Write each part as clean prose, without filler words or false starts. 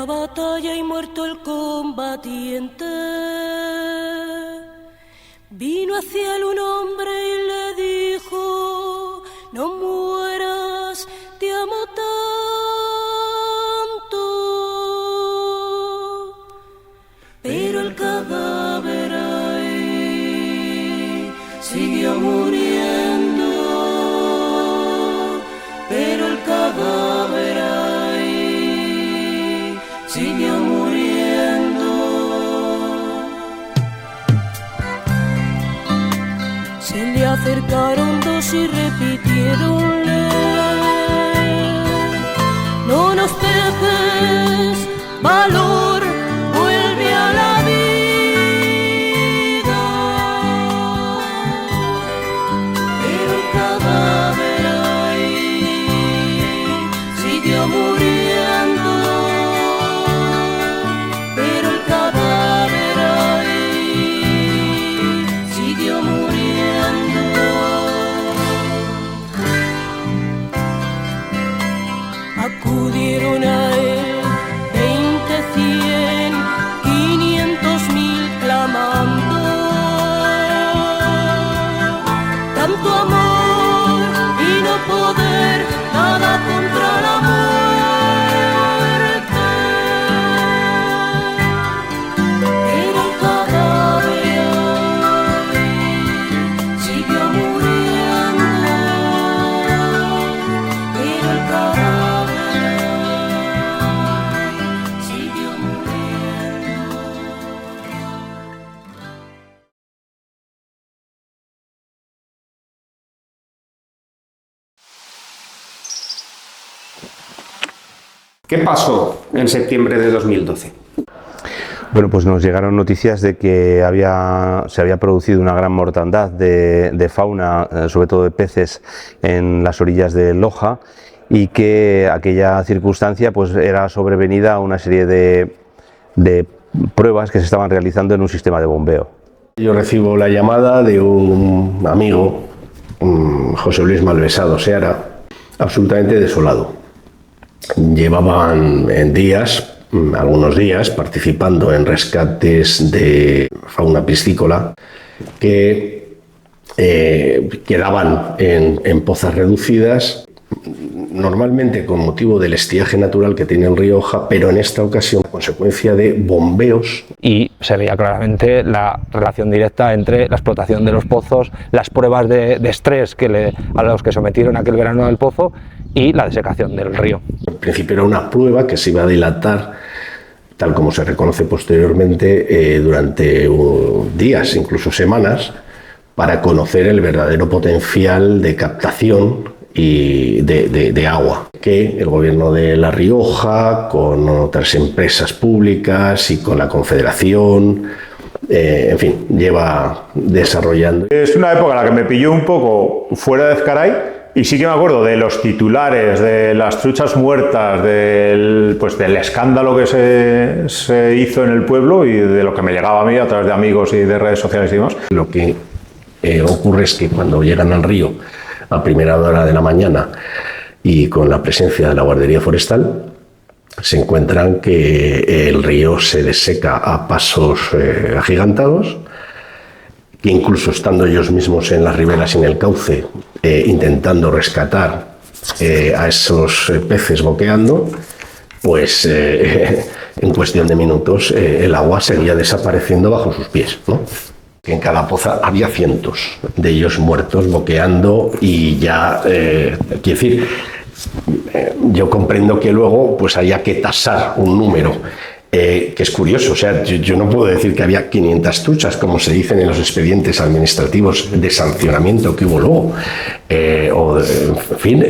la batalla y muerto el combatiente, vino hacia él un hombre y le dijo: no mueras, te amo tanto. Pero el cadáver ahí siguió muriendo, pero el cadáver ahí siguió muriendo. Se le acercaron dos y repitieronle: no nos dejes, valor, vuelve a la vida. Pero el cadáver ahí siguió muriendo, pero el cadáver ahí siguió muriendo. Acudieron a él 20, 100, 500.000 clamando: tanto amor y no poder, nada contra la muerte. Pero el cadáver ahí siguió muriendo, pero el cadáver ahí siguió muriendo. ¿Qué pasó en septiembre de 2012? Bueno, pues nos llegaron noticias de que se había producido una gran mortandad de fauna, sobre todo de peces, en las orillas de Loja, y que aquella circunstancia pues era sobrevenida a una serie de pruebas que se estaban realizando en un sistema de bombeo. Yo recibo la llamada de un amigo, José Luis Malvesado Seara, absolutamente desolado. Llevaban algunos días participando en rescates de fauna piscícola que quedaban en pozas reducidas, normalmente con motivo del estiaje natural que tiene el río Oja, pero en esta ocasión a consecuencia de bombeos. Y se veía claramente la relación directa entre la explotación de los pozos, las pruebas de estrés a los que sometieron aquel verano del pozo y la desecación del río. En principio era una prueba que se iba a dilatar, tal como se reconoce posteriormente, durante días, incluso semanas, para conocer el verdadero potencial de captación y de agua que el gobierno de La Rioja, con otras empresas públicas y con la Confederación, en fin, lleva desarrollando. Es una época en la que me pilló un poco fuera de Ezcaray, y sí que me acuerdo de los titulares, de las truchas muertas, del escándalo que se hizo en el pueblo y de lo que me llegaba a mí a través de amigos y de redes sociales y demás. Lo que ocurre es que cuando llegan al río a primera hora de la mañana y con la presencia de la Guardería Forestal, se encuentran que el río se deseca a pasos agigantados, que incluso estando ellos mismos en las riberas y en el cauce, intentando rescatar a esos peces boqueando, pues en cuestión de minutos el agua seguía desapareciendo bajo sus pies, ¿no? En cada poza había cientos de ellos muertos, boqueando, y ya, quiero decir, yo comprendo que luego pues haya que tasar un número, que es curioso. O sea, yo no puedo decir que había 500 truchas, como se dicen en los expedientes administrativos de sancionamiento que hubo luego, o en fin,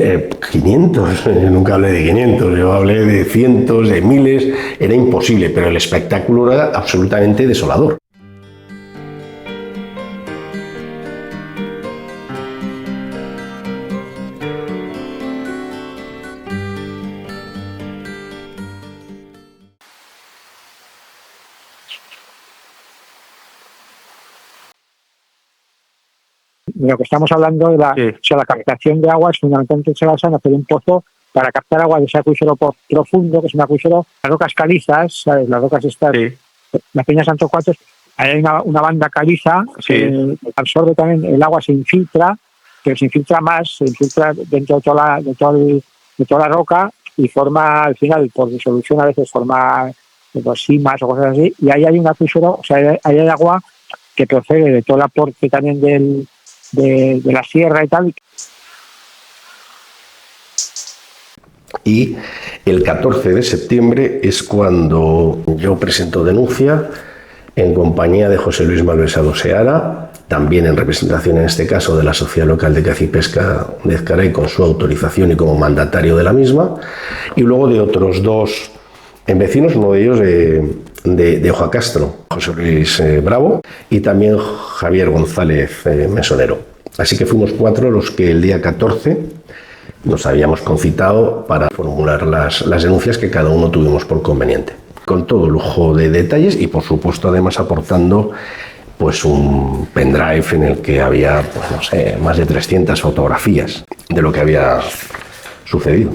500, nunca hablé de 500, yo hablé de cientos, de miles, era imposible, pero el espectáculo era absolutamente desolador. Lo que estamos hablando de la captación de aguas fundamentalmente se basa en hacer un pozo para captar agua de ese acuífero profundo, que es un acuífero, las rocas calizas, ¿sabes? Las rocas estas, las peñas Santo Cuatro, hay una banda caliza que absorbe también, el agua se infiltra, pero se infiltra más, se infiltra dentro de toda la roca y forma, al final, por disolución a veces forma simas o cosas así, y ahí hay un acuífero, o sea, ahí hay agua que procede de todo el aporte también de la sierra y tal. Y el 14 de septiembre es cuando yo presento denuncia en compañía de José Luis Malvesado Seara, también en representación en este caso de la Sociedad Local de Caza y Pesca de Ezcaray con su autorización y como mandatario de la misma, y luego de otros dos vecinos, uno de ellos de Ojacastro, José Luis Bravo, y también Javier González Mesonero. Así que fuimos 4 los que el día 14 nos habíamos concitado para formular las denuncias que cada uno tuvimos por conveniente. Con todo lujo de detalles y, por supuesto, además aportando pues un pendrive en el que había, pues, no sé, más de 300 fotografías de lo que había sucedido.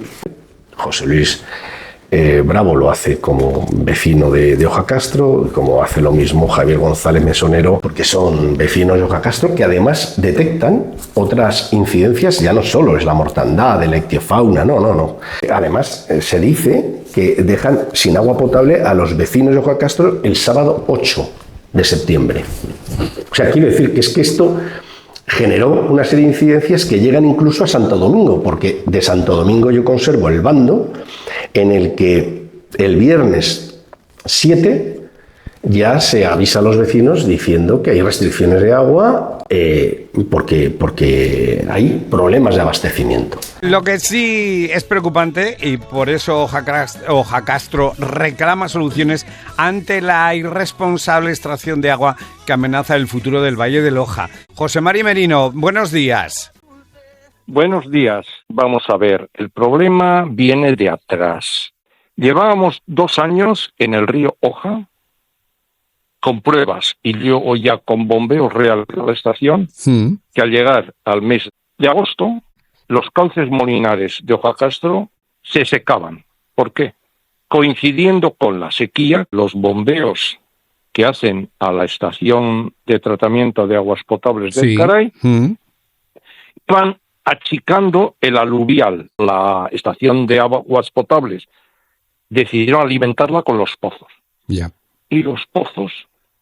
José Luis Bravo lo hace como vecino de Ojacastro, como hace lo mismo Javier González Mesonero, porque son vecinos de Ojacastro que además detectan otras incidencias, ya no solo es la mortandad de la ictiofauna, no. Además, se dice que dejan sin agua potable a los vecinos de Ojacastro el sábado 8 de septiembre. O sea, quiero decir que es que esto generó una serie de incidencias que llegan incluso a Santo Domingo, porque de Santo Domingo yo conservo el bando en el que el viernes 7 ya se avisa a los vecinos diciendo que hay restricciones de agua porque hay problemas de abastecimiento. Lo que sí es preocupante, y por eso Ojacastro reclama soluciones ante la irresponsable extracción de agua que amenaza el futuro del Valle del Oja. José Mari Merino, buenos días. Buenos días. Vamos a ver, el problema viene de atrás. Llevábamos 2 años en el río Oja con pruebas y luego ya con bombeos real de la estación, que al llegar al mes de agosto, los cauces molinares de Ojacastro se secaban. ¿Por qué? Coincidiendo con la sequía, los bombeos que hacen a la estación de tratamiento de aguas potables de Ezcaray van achicando el aluvial. La estación de aguas potables decidieron alimentarla con los pozos. Y los pozos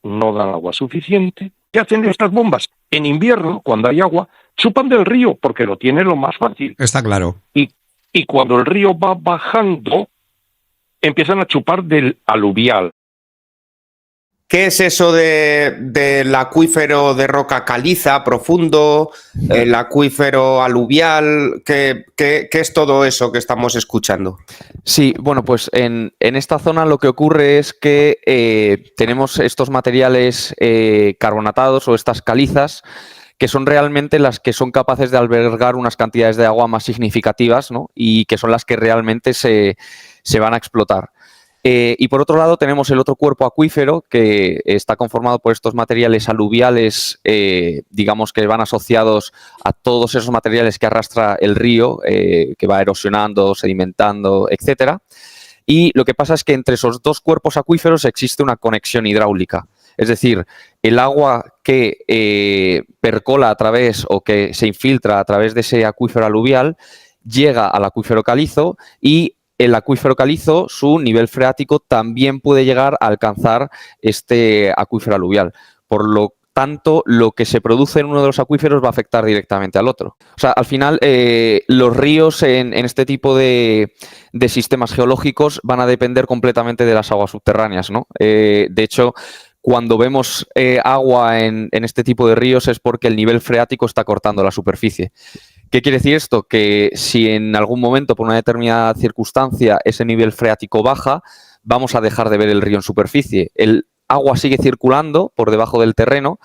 no dan agua suficiente. ¿Qué hacen estas bombas? En invierno, cuando hay agua, chupan del río porque lo tienen lo más fácil. Está claro. Y cuando el río va bajando, empiezan a chupar del aluvial. ¿Qué es eso del acuífero de roca caliza profundo, el acuífero aluvial? ¿Qué es todo eso que estamos escuchando? Sí, bueno, pues en esta zona lo que ocurre es que tenemos estos materiales carbonatados o estas calizas que son realmente las que son capaces de albergar unas cantidades de agua más significativas, ¿no? Y que son las que realmente se van a explotar. Y por otro lado tenemos el otro cuerpo acuífero que está conformado por estos materiales aluviales, digamos que van asociados a todos esos materiales que arrastra el río, que va erosionando, sedimentando, etcétera. Y lo que pasa es que entre esos dos cuerpos acuíferos existe una conexión hidráulica. Es decir, el agua que percola a través o que se infiltra a través de ese acuífero aluvial llega al acuífero calizo y el acuífero calizo, su nivel freático también puede llegar a alcanzar este acuífero aluvial. Por lo tanto, lo que se produce en uno de los acuíferos va a afectar directamente al otro. O sea, al final, los ríos en este tipo de sistemas geológicos van a depender completamente de las aguas subterráneas, ¿no? De hecho, cuando vemos agua en este tipo de ríos es porque el nivel freático está cortando la superficie. ¿Qué quiere decir esto? Que si en algún momento, por una determinada circunstancia, ese nivel freático baja, vamos a dejar de ver el río en superficie. El agua sigue circulando por debajo del terreno,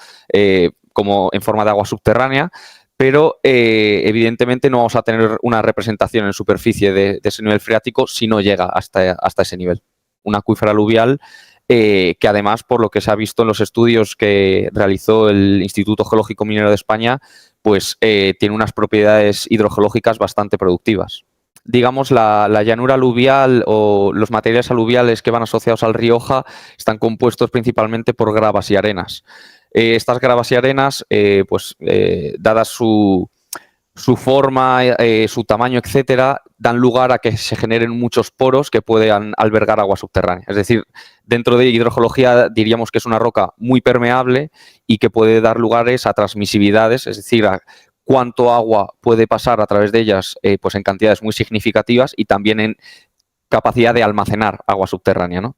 como en forma de agua subterránea, pero evidentemente no vamos a tener una representación en superficie de ese nivel freático si no llega hasta ese nivel. Un acuífero aluvial que además, por lo que se ha visto en los estudios que realizó el Instituto Geológico Minero de España, pues tiene unas propiedades hidrogeológicas bastante productivas. digamos, la llanura aluvial o los materiales aluviales que van asociados al río Oja están compuestos principalmente por gravas y arenas. Estas gravas y arenas, dadas su forma, su tamaño, etcétera, dan lugar a que se generen muchos poros que puedan albergar agua subterránea. Es decir, dentro de hidrogeología diríamos que es una roca muy permeable y que puede dar lugares a transmisividades, es decir, a cuánto agua puede pasar a través de ellas pues en cantidades muy significativas y también en capacidad de almacenar agua subterránea, ¿no?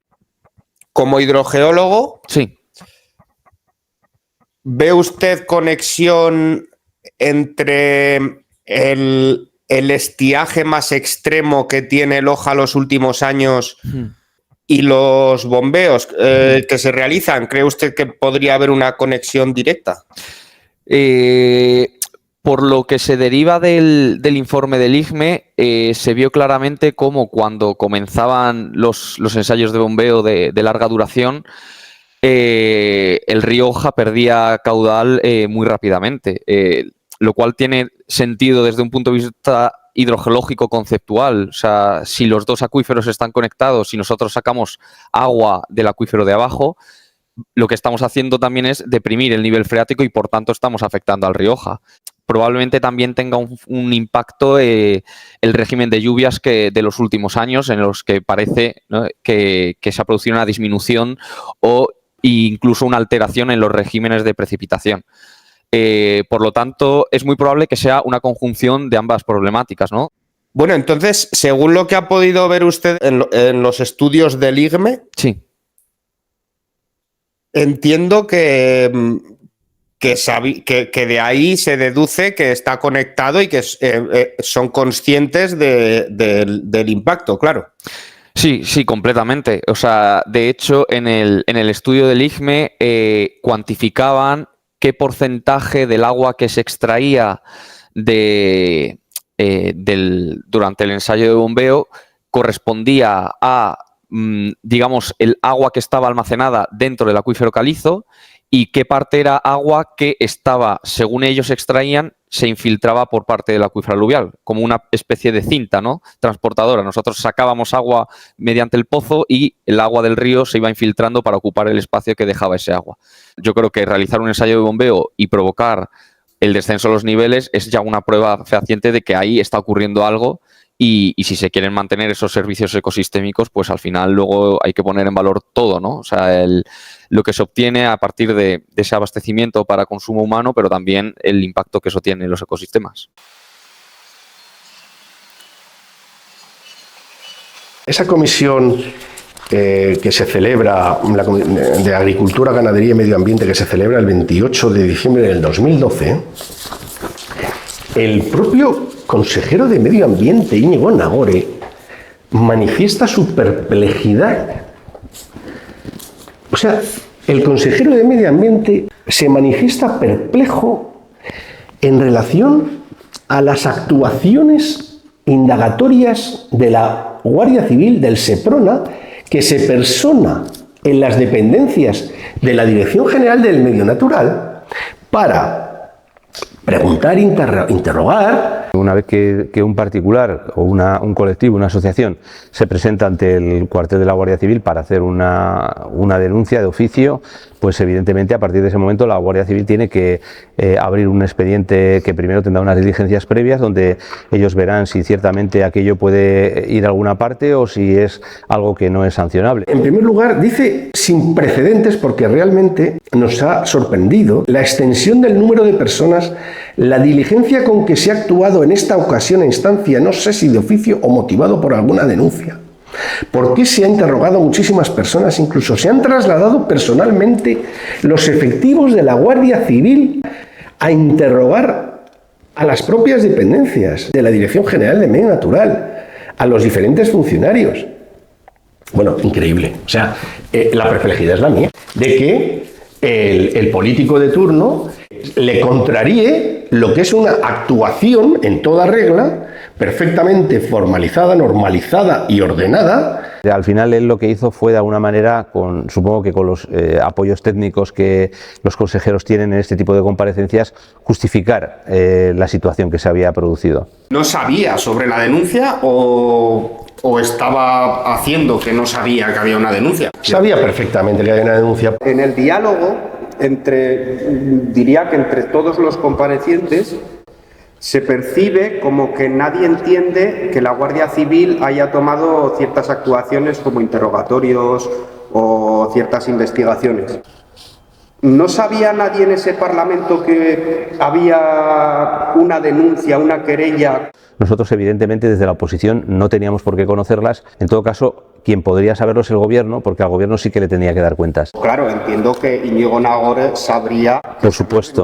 Como hidrogeólogo, sí. ¿Ve usted conexión entre el estiaje más extremo que tiene el Oja los últimos años y los bombeos que se realizan? ¿Cree usted que podría haber una conexión directa? Por lo que se deriva del informe del IGME, se vio claramente cómo cuando comenzaban los ensayos de bombeo de larga duración, el río Oja perdía caudal muy rápidamente, lo cual tiene sentido desde un punto de vista hidrogeológico conceptual. O sea, si los dos acuíferos están conectados y nosotros sacamos agua del acuífero de abajo, lo que estamos haciendo también es deprimir el nivel freático y por tanto estamos afectando al río Oja. Probablemente también tenga un impacto el régimen de lluvias de los últimos años, en los que parece, ¿no?, que se ha producido una disminución o incluso una alteración en los regímenes de precipitación. Por lo tanto, es muy probable que sea una conjunción de ambas problemáticas, ¿no? Bueno, entonces, según lo que ha podido ver usted en los estudios del IGME, sí, entiendo que de ahí se deduce que está conectado y que son conscientes del impacto, claro. Sí, completamente. O sea, de hecho, en el estudio del IGME cuantificaban qué porcentaje del agua que se extraía durante el ensayo de bombeo correspondía a, digamos, el agua que estaba almacenada dentro del acuífero calizo y qué parte era agua que estaba, según ellos extraían, se infiltraba por parte del acuífero aluvial, como una especie de cinta, ¿no?, transportadora. Nosotros sacábamos agua mediante el pozo y el agua del río se iba infiltrando para ocupar el espacio que dejaba ese agua. Yo creo que realizar un ensayo de bombeo y provocar el descenso de los niveles es ya una prueba fehaciente de que ahí está ocurriendo algo y si se quieren mantener esos servicios ecosistémicos, pues al final luego hay que poner en valor todo, ¿no? O sea, lo que se obtiene a partir de ese abastecimiento para consumo humano, pero también el impacto que eso tiene en los ecosistemas. Esa comisión que se celebra, de Agricultura, Ganadería y Medio Ambiente, que se celebra el 28 de diciembre del 2012, el propio consejero de Medio Ambiente, Íñigo Nagore, manifiesta su perplejidad. O sea, el consejero de Medio Ambiente se manifiesta perplejo en relación a las actuaciones indagatorias de la Guardia Civil, del Seprona, que se persona en las dependencias de la Dirección General del Medio Natural para preguntar, interrogar. Una vez que un particular o un colectivo, una asociación, se presenta ante el cuartel de la Guardia Civil para hacer una denuncia de oficio, pues evidentemente a partir de ese momento la Guardia Civil tiene que abrir un expediente que primero tendrá unas diligencias previas donde ellos verán si ciertamente aquello puede ir a alguna parte o si es algo que no es sancionable. En primer lugar, dice sin precedentes, porque realmente nos ha sorprendido la extensión del número de personas, la diligencia con que se ha actuado en esta ocasión a instancia, no sé si de oficio o motivado por alguna denuncia. ¿Por qué se ha interrogado a muchísimas personas? Incluso se han trasladado personalmente los efectivos de la Guardia Civil a interrogar a las propias dependencias de la Dirección General de Medio Natural, a los diferentes funcionarios. Bueno, increíble. O sea, la perplejidad es la mía, de que el político de turno le contraríe lo que es una actuación en toda regla, perfectamente formalizada, normalizada y ordenada Al final él lo que hizo fue de alguna manera, supongo que con los apoyos técnicos que los consejeros tienen en este tipo de comparecencias, justificar la situación que se había producido. ¿No sabía sobre la denuncia o estaba haciendo que no sabía que había una denuncia? Sabía perfectamente que había una denuncia. En el diálogo, diría que entre todos los comparecientes, se percibe como que nadie entiende que la Guardia Civil haya tomado ciertas actuaciones como interrogatorios o ciertas investigaciones. ¿No sabía nadie en ese Parlamento que había una denuncia, una querella? Nosotros, evidentemente, desde la oposición no teníamos por qué conocerlas. En todo caso, quien podría saberlo es el Gobierno, porque al Gobierno sí que le tenía que dar cuentas. Claro, entiendo que Íñigo Nagore sabría. Por supuesto.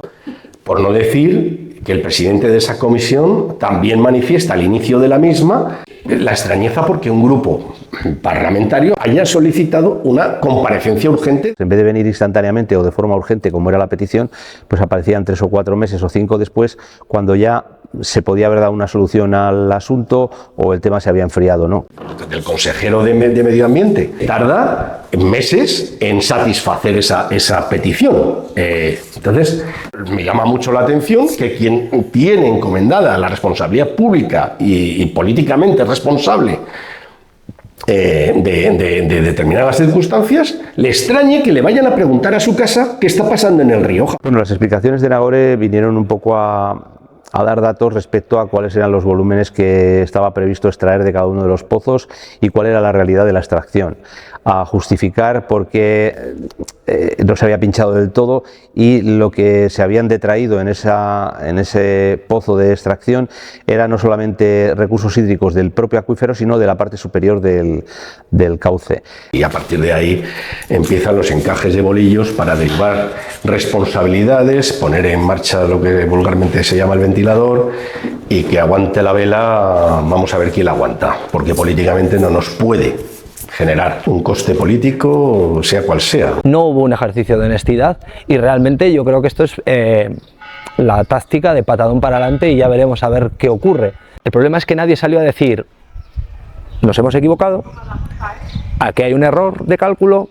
Por no decir que el presidente de esa comisión también manifiesta al inicio de la misma la extrañeza porque un grupo parlamentario haya solicitado una comparecencia urgente. En vez de venir instantáneamente o de forma urgente, como era la petición, pues aparecían 3 o 4 meses o 5 después, cuando ya se podía haber dado una solución al asunto o el tema se había enfriado, ¿no? El consejero de Medio Ambiente tarda meses en satisfacer esa petición. Entonces, me llama mucho la atención que quien tiene encomendada la responsabilidad pública y políticamente responsable de determinadas circunstancias, le extrañe que le vayan a preguntar a su casa qué está pasando en el Rioja. Bueno, las explicaciones de Nagore vinieron un poco a dar datos respecto a cuáles eran los volúmenes que estaba previsto extraer de cada uno de los pozos y cuál era la realidad de la extracción, a justificar por qué no se había pinchado del todo y lo que se habían detraído en ese pozo de extracción era no solamente recursos hídricos del propio acuífero, sino de la parte superior del cauce. Y a partir de ahí empiezan los encajes de bolillos para derivar responsabilidades, poner en marcha lo que vulgarmente se llama el ventilador y que aguante la vela. Vamos a ver quién la aguanta, porque políticamente no nos puede generar un coste político, sea cual sea. No hubo un ejercicio de honestidad y realmente yo creo que esto es la táctica de patadón para adelante y ya veremos a ver qué ocurre. El problema es que nadie salió a decir nos hemos equivocado, aquí hay un error de cálculo,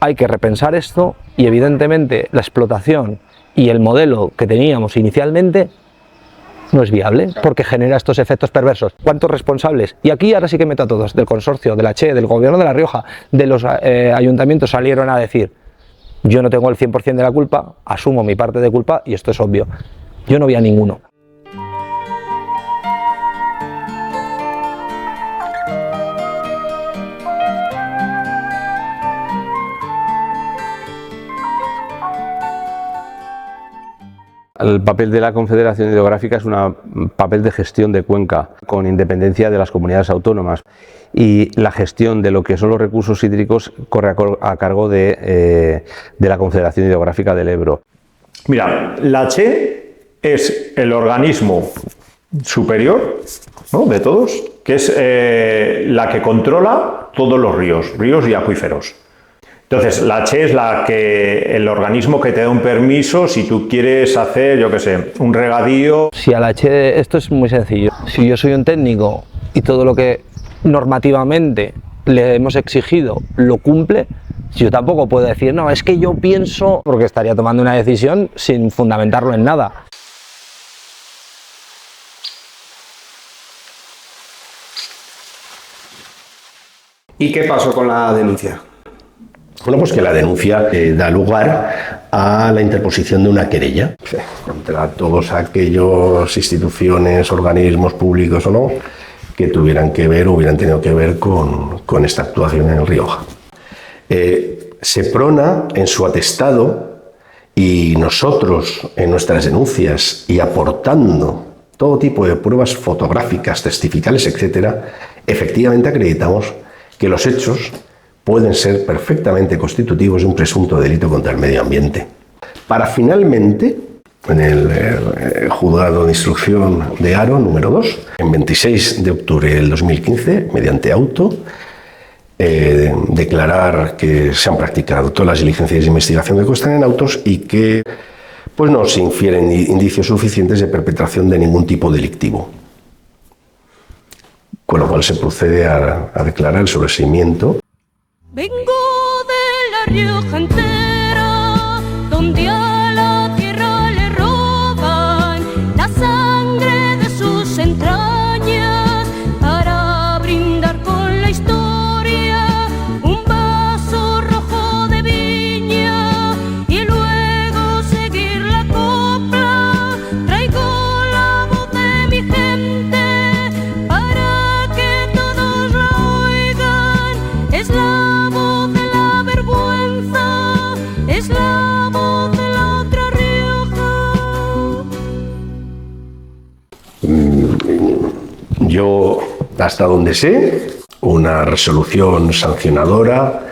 hay que repensar esto y evidentemente la explotación y el modelo que teníamos inicialmente no es viable porque genera estos efectos perversos. ¿Cuántos responsables? Y aquí ahora sí que meto a todos, del consorcio, de la CHE, del Gobierno de La Rioja, de los ayuntamientos, salieron a decir yo no tengo el 100% de la culpa, asumo mi parte de culpa y esto es obvio. Yo no vi a ninguno. El papel de la Confederación Hidrográfica es un papel de gestión de cuenca, con independencia de las comunidades autónomas. Y la gestión de lo que son los recursos hídricos corre a cargo de la Confederación Hidrográfica del Ebro. Mira, la CHE es el organismo superior, ¿no?, de todos, que es la que controla todos los ríos y acuíferos. Entonces, la CHE es el organismo que te da un permiso si tú quieres hacer, yo qué sé, un regadío. Si a la CHE, esto es muy sencillo. Si yo soy un técnico y todo lo que normativamente le hemos exigido lo cumple, yo tampoco puedo decir, no, es que yo pienso, porque estaría tomando una decisión sin fundamentarlo en nada. ¿Y qué pasó con la denuncia? Bueno, pues que la denuncia da lugar a la interposición de una querella contra todos aquellos instituciones, organismos públicos o no, que tuvieran que ver o hubieran tenido que ver con esta actuación en el Rioja. Seprona, en su atestado, y nosotros en nuestras denuncias y aportando todo tipo de pruebas fotográficas, testificales, etcétera, efectivamente acreditamos que los hechos pueden ser perfectamente constitutivos de un presunto delito contra el medio ambiente. Para finalmente, en el juzgado de instrucción de Haro, número 2, en 26 de octubre del 2015, mediante auto, declarar que se han practicado todas las diligencias de investigación que constan en autos y que pues no se infieren indicios suficientes de perpetración de ningún tipo delictivo. con lo cual se procede a declarar el sobreseimiento. Vengo de la Rioja entera, donde a la tierra le roban la sangre de sus entrañas para brindar con la historia un vaso rojo de viña y luego seguir la copla. Traigo la voz de mi gente para que todos la oigan. Es la voz de la vergüenza, es la voz de la otra Rioja. Yo, hasta donde sé, una resolución sancionadora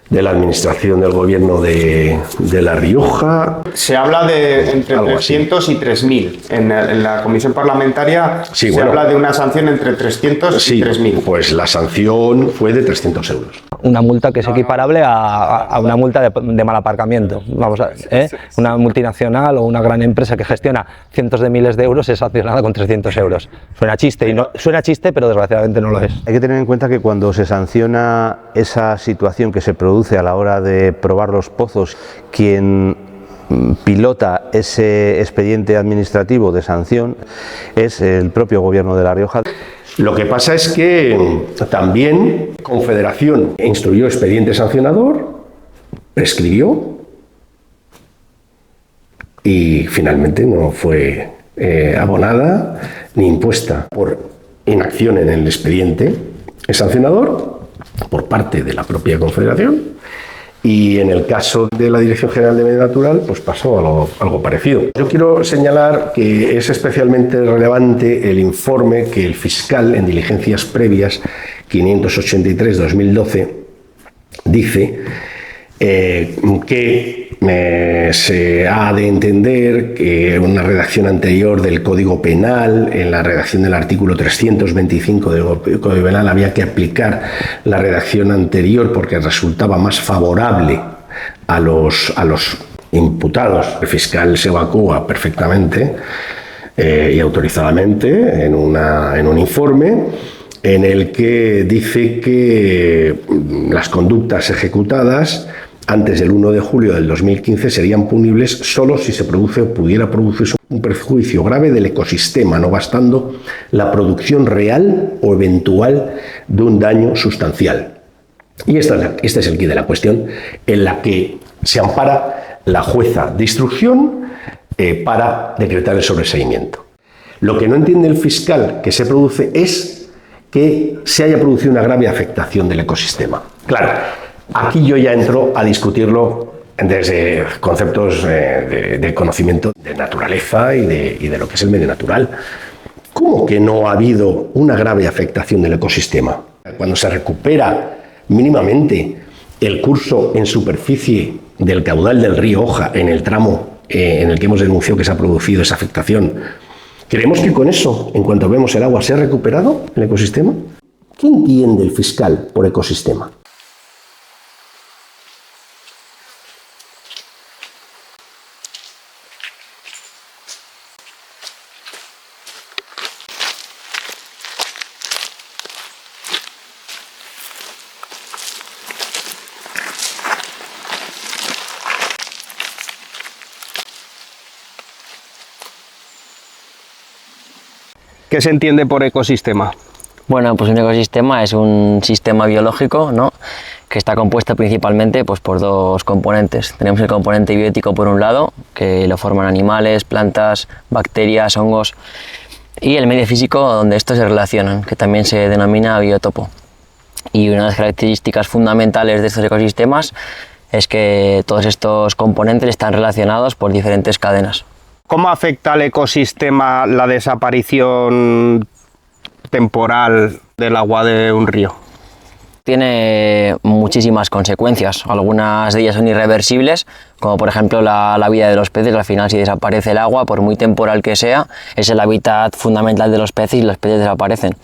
de la administración del gobierno de La Rioja. Se habla de entre Algo así. 300 y 3.000. En la comisión parlamentaria Sí, se bueno. habla de una sanción entre 300 y 3.000. Pues la sanción fue de 300 euros. Una multa que es equiparable a una multa de mal aparcamiento. Vamos a ver, una multinacional o una gran empresa que gestiona cientos de miles de euros es sancionada con 300 euros. Suena chiste, suena chiste, pero desgraciadamente no lo es. Hay que tener en cuenta que cuando se sanciona esa situación que se produce a la hora de probar los pozos, quien pilota ese expediente administrativo de sanción es el propio gobierno de La Rioja. Lo que pasa es que también Confederación instruyó expediente sancionador, prescribió y finalmente no fue abonada ni impuesta por inacción en el expediente sancionador por parte de la propia Confederación. Y en el caso de la Dirección General de Medio Natural, pues pasó algo parecido. Yo quiero señalar que es especialmente relevante el informe que el fiscal en diligencias previas 583-2012 dice que se ha de entender que una redacción anterior del Código Penal, en la redacción del artículo 325 del Código Penal, había que aplicar la redacción anterior porque resultaba más favorable a los imputados. El fiscal se evacúa perfectamente y autorizadamente en un informe en el que dice que las conductas ejecutadas antes del 1 de julio del 2015 serían punibles solo si pudiera producirse un perjuicio grave del ecosistema, no bastando la producción real o eventual de un daño sustancial. Y este es el quid de la cuestión, en la que se ampara la jueza de instrucción para decretar el sobreseimiento. Lo que no entiende el fiscal que se produce es que se haya producido una grave afectación del ecosistema. Claro, aquí yo ya entro a discutirlo desde conceptos de conocimiento de naturaleza y de lo que es el medio natural. ¿Cómo que no ha habido una grave afectación del ecosistema? Cuando se recupera mínimamente el curso en superficie del caudal del río Oja en el tramo en el que hemos denunciado que se ha producido esa afectación, ¿creemos que con eso, en cuanto vemos el agua, se ha recuperado el ecosistema? ¿Qué entiende el fiscal por ecosistema? ¿Qué se entiende por ecosistema? Bueno, pues un ecosistema es un sistema biológico, ¿no?, que está compuesto principalmente pues, por dos componentes. Tenemos el componente biótico por un lado, que lo forman animales, plantas, bacterias, hongos, y el medio físico donde estos se relacionan, que también se denomina biotopo. Y una de las características fundamentales de estos ecosistemas es que todos estos componentes están relacionados por diferentes cadenas. ¿Cómo afecta al ecosistema la desaparición temporal del agua de un río? Tiene muchísimas consecuencias, algunas de ellas son irreversibles, como por ejemplo la vida de los peces. Al final, si desaparece el agua, por muy temporal que sea, es el hábitat fundamental de los peces y los peces desaparecen.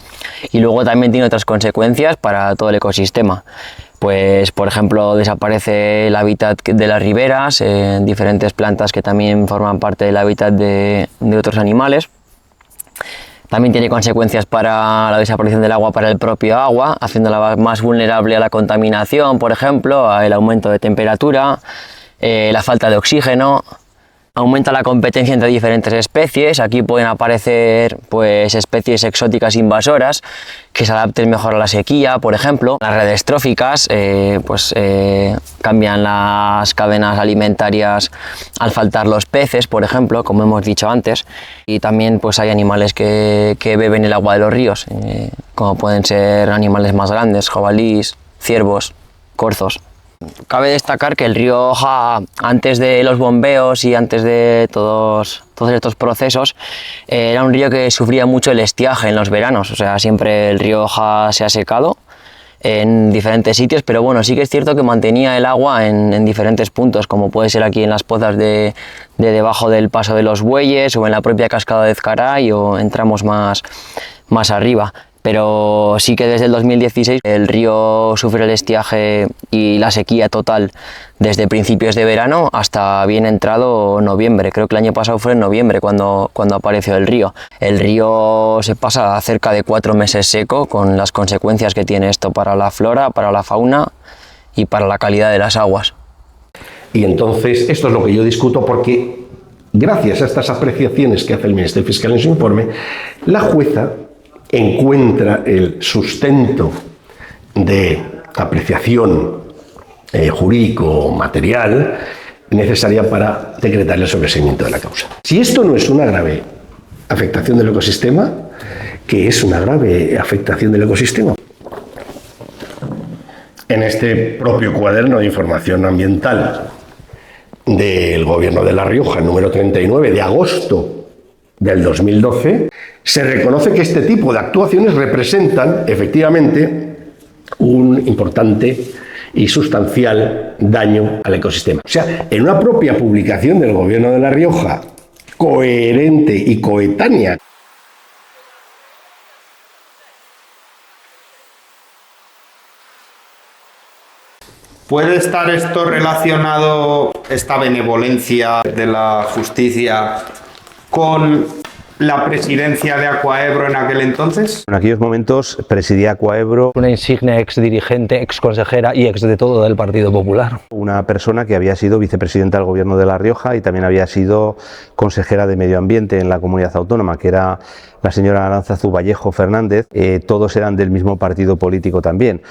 Y luego también tiene otras consecuencias para todo el ecosistema. Pues, por ejemplo, desaparece el hábitat de las riberas, diferentes plantas que también forman parte del hábitat de otros animales. También tiene consecuencias para la desaparición del agua para el propio agua, haciéndola más vulnerable a la contaminación, por ejemplo, al aumento de temperatura, la falta de oxígeno. Aumenta la competencia entre diferentes especies. Aquí pueden aparecer pues, especies exóticas invasoras que se adapten mejor a la sequía, por ejemplo. Las redes tróficas cambian las cadenas alimentarias al faltar los peces, por ejemplo, como hemos dicho antes. Y también pues, hay animales que beben el agua de los ríos, como pueden ser animales más grandes, jabalíes, ciervos, corzos. Cabe destacar que el río Oja, antes de los bombeos y antes de todos estos procesos, era un río que sufría mucho el estiaje en los veranos. O sea, siempre el río Oja se ha secado en diferentes sitios, pero bueno, sí que es cierto que mantenía el agua en diferentes puntos, como puede ser aquí en las pozas de debajo del paso de los bueyes, o en la propia cascada de Ezcaray, o en tramos más arriba. Pero sí que desde el 2016 el río sufre el estiaje y la sequía total desde principios de verano hasta bien entrado noviembre. Creo que el año pasado fue en noviembre cuando apareció el río. El río se pasa cerca de 4 meses seco, con las consecuencias que tiene esto para la flora, para la fauna y para la calidad de las aguas. Y entonces esto es lo que yo discuto, porque gracias a estas apreciaciones que hace el Ministerio Fiscal en su informe, la jueza encuentra el sustento de apreciación jurídico material necesaria para decretar el sobreseimiento de la causa. Si esto no es una grave afectación del ecosistema, ¿qué es una grave afectación del ecosistema? En este propio cuaderno de información ambiental del Gobierno de La Rioja, número 39, de agosto del 2012, se reconoce que este tipo de actuaciones representan efectivamente un importante y sustancial daño al ecosistema. O sea, en una propia publicación del Gobierno de La Rioja, coherente y coetánea. ¿Puede estar esto relacionado, esta benevolencia de la justicia, con la presidencia de Aquaebro en aquel entonces? En aquellos momentos presidía Aquaebro una insigne ex dirigente, ex consejera y ex de todo del Partido Popular. Una persona que había sido vicepresidenta del Gobierno de La Rioja y también había sido consejera de Medio Ambiente en la comunidad autónoma, que era la señora Aránzazu Vallejo Fernández. Todos eran del mismo partido político también.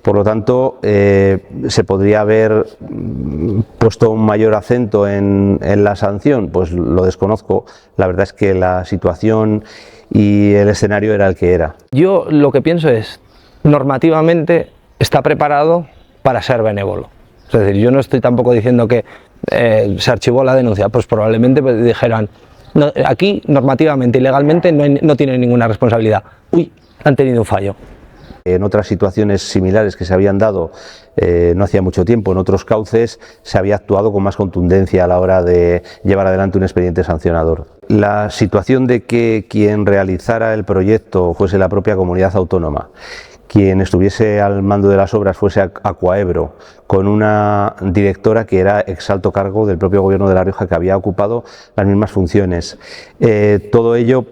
Por lo tanto, ¿se podría haber puesto un mayor acento en la sanción? Pues lo desconozco. La verdad es que la situación y el escenario era el que era. Yo lo que pienso es, normativamente está preparado para ser benévolo. Es decir, yo no estoy tampoco diciendo que se archivó la denuncia, pues probablemente dijeran, no, aquí normativamente y legalmente no tienen ninguna responsabilidad. Uy, han tenido un fallo. En otras situaciones similares que se habían dado no hacía mucho tiempo, en otros cauces, se había actuado con más contundencia a la hora de llevar adelante un expediente sancionador. La situación de que quien realizara el proyecto fuese la propia comunidad autónoma, quien estuviese al mando de las obras fuese Aquaebro, con una directora que era ex alto cargo del propio Gobierno de La Rioja, que había ocupado las mismas funciones. Todo ello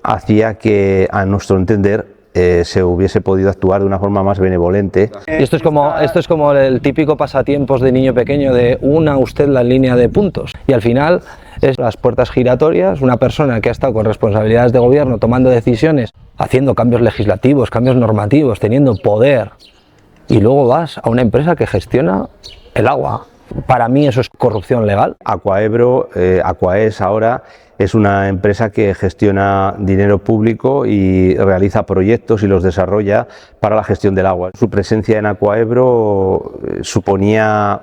hacía que, a nuestro entender, se hubiese podido actuar de una forma más benevolente. Y esto es como el típico pasatiempos de niño pequeño de una usted la línea de puntos, y al final es las puertas giratorias, una persona que ha estado con responsabilidades de gobierno tomando decisiones, haciendo cambios legislativos, cambios normativos, teniendo poder, y luego vas a una empresa que gestiona el agua. Para mí eso es corrupción legal. Aquaebro, Aquaes ahora, es una empresa que gestiona dinero público y realiza proyectos y los desarrolla para la gestión del agua. Su presencia en Aquaebro suponía